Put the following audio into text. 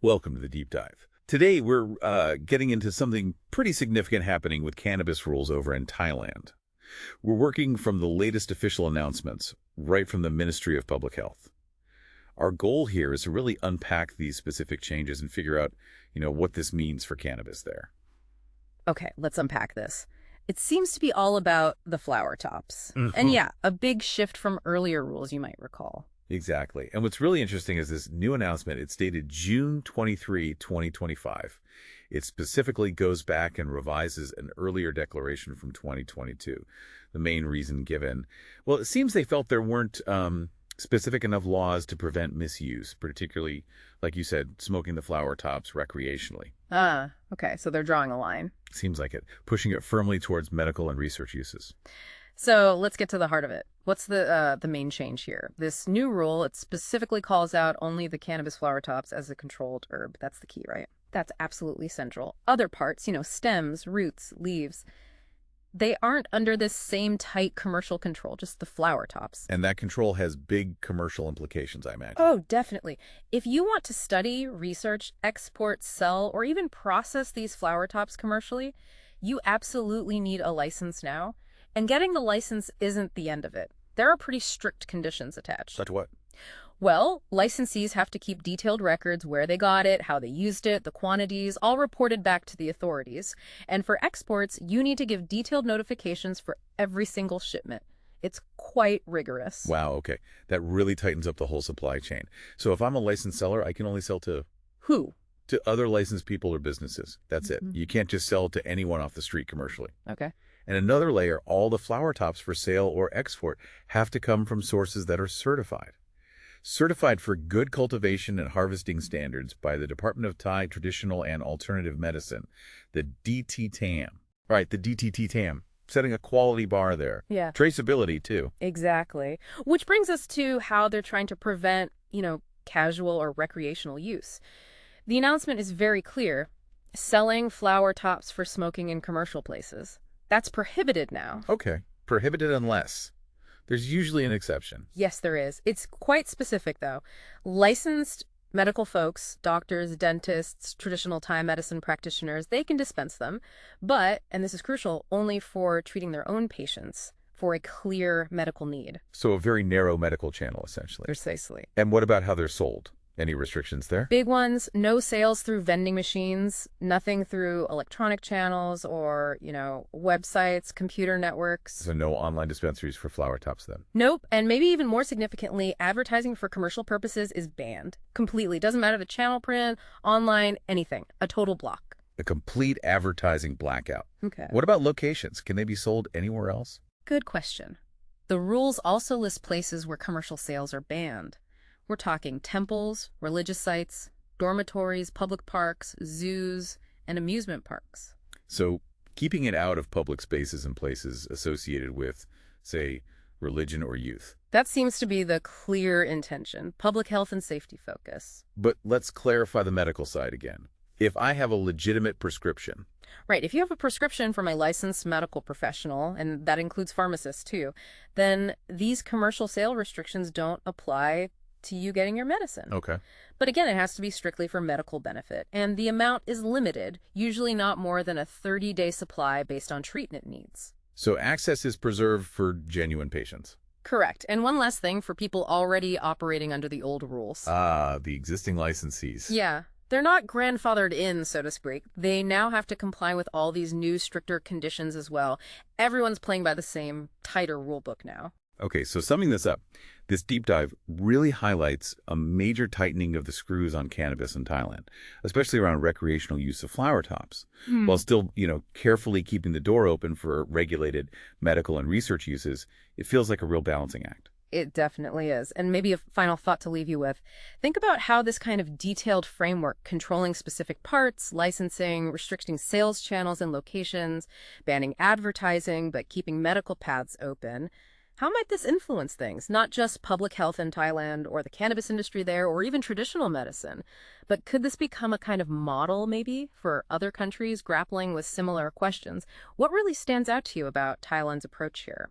Welcome to the deep dive. Today, we're getting into something pretty significant happening with cannabis rules over in Thailand. We're working from the latest official announcements, right from the Ministry of Public Health. Our goal here is to really unpack these specific changes and figure out, what this means for cannabis there. Okay, let's unpack this. It seems to be all about the flower tops. And yeah, a big shift from earlier rules, you might recall. Exactly. And what's really interesting is this new announcement. It's dated June 23, 2025. It specifically goes back and revises an earlier declaration from 2022. The main reason given, well, it seems they felt there weren't specific enough laws to prevent misuse, particularly, like you said, smoking the flower tops recreationally. Okay, so they're drawing a line. Seems like it, pushing it firmly towards medical and research uses. So let's get to the heart of it. What's the main change here? This new rule, it specifically calls out only the cannabis flower tops as a controlled herb. That's the key, right? That's absolutely central. Other parts, stems, roots, leaves, they aren't under this same tight commercial control, just the flower tops. And that control has big commercial implications, I imagine. Oh, definitely. If you want to study, research, export, sell, or even process these flower tops commercially, you absolutely need a license now. And getting the license isn't the end of it. There are pretty strict conditions attached. Such what? Well, licensees have to keep detailed records where they got it, how they used it, the quantities, all reported back to the authorities. And for exports, you need to give detailed notifications for every single shipment. It's quite rigorous. Wow, okay. That really tightens up the whole supply chain. So if I'm a licensed seller, I can only sell to... Who? To other licensed people or businesses. That's it. You can't just sell to anyone off the street commercially. Okay. And another layer, all the flower tops for sale or export have to come from sources that are certified. Certified for good cultivation and harvesting standards by the Department of Thai Traditional and Alternative Medicine, the DTTAM. Right, the DTTAM, setting a quality bar there. Yeah. Traceability, too. Exactly. Which brings us to how they're trying to prevent, casual or recreational use. The announcement is very clear. Selling flower tops for smoking in commercial places. That's prohibited now. Okay. Prohibited unless. There's usually an exception. Yes, there is. It's quite specific, though. Licensed medical folks, doctors, dentists, traditional Thai medicine practitioners, they can dispense them. But, and this is crucial, only for treating their own patients for a clear medical need. So a very narrow medical channel, essentially. Precisely. And what about how they're sold? Any restrictions there? Big ones, no sales through vending machines, nothing through electronic channels or, websites, computer networks. So no online dispensaries for flower tops then? Nope. And maybe even more significantly, advertising for commercial purposes is banned. Completely. Doesn't matter the channel, print, online, anything. A total block. A complete advertising blackout. Okay. What about locations? Can they be sold anywhere else? Good question. The rules also list places where commercial sales are banned. We're talking temples, religious sites, dormitories, public parks, zoos, and amusement parks. So keeping it out of public spaces and places associated with, say, religion or youth. That seems to be the clear intention, public health and safety focus. But let's clarify the medical side again. If I have a legitimate prescription. Right. If you have a prescription from a licensed medical professional, and that includes pharmacists too, then these commercial sale restrictions don't apply to you getting your medicine. Okay. But again, it has to be strictly for medical benefit, and the amount is limited, usually not more than a 30-day supply based on treatment needs. So access is preserved for genuine patients. Correct. And one last thing for people already operating under the old rules. The existing licensees. Yeah. They're not grandfathered in, so to speak. They now have to comply with all these new, stricter conditions as well. Everyone's playing by the same, tighter rule book now. Okay, so summing this up, this deep dive really highlights a major tightening of the screws on cannabis in Thailand, especially around recreational use of flower tops, while still, carefully keeping the door open for regulated medical and research uses. It feels like a real balancing act. It definitely is. And maybe a final thought to leave you with. Think about how this kind of detailed framework, controlling specific parts, licensing, restricting sales channels and locations, banning advertising, but keeping medical paths open. How might this influence things? Not just public health in Thailand or the cannabis industry there or even traditional medicine, but could this become a kind of model maybe for other countries grappling with similar questions? What really stands out to you about Thailand's approach here?